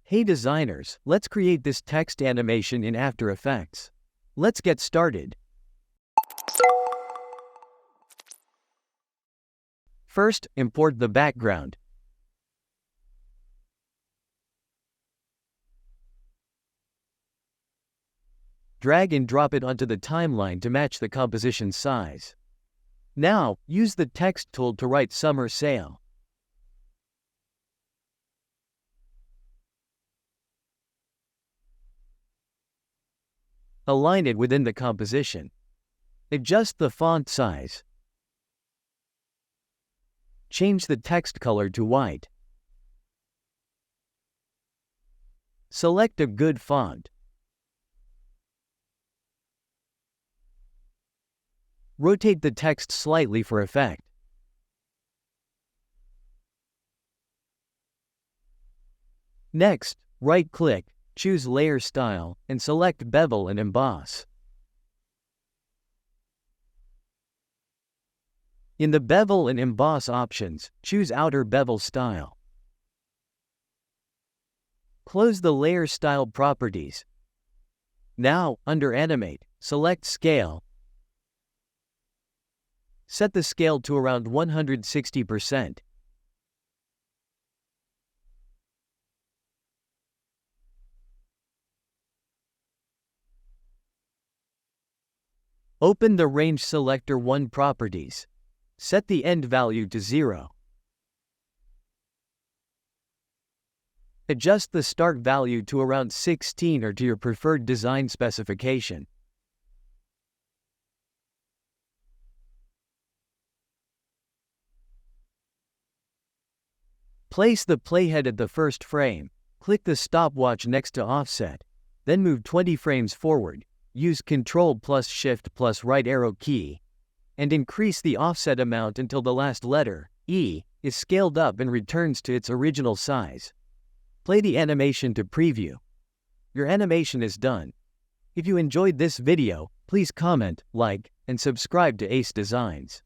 Hey designers, let's create this text animation in After Effects. Let's get started. First, import the background. Drag and drop it onto the timeline to match the composition size. Now, use the text tool to write summer sale. Align it within the composition. Adjust the font size. Change the text color to white. Select a good font. Rotate the text slightly for effect. Next, right-click, choose Layer Style, and select Bevel and Emboss. In the Bevel and Emboss options, choose Outer Bevel Style. Close the Layer Style properties. Now, under Animate, select Scale. Set the scale to around 160%. Open the Range Selector 1 properties. Set the end value to 0. Adjust the start value to around 16 or to your preferred design specification. Place the playhead at the first frame. Click the stopwatch next to Offset. Then move 20 frames forward. Use Ctrl plus Shift plus right arrow key. And increase the offset amount until the last letter, E, is scaled up and returns to its original size. Play the animation to preview. Your animation is done. If you enjoyed this video, please comment, like, and subscribe to Ace Designs.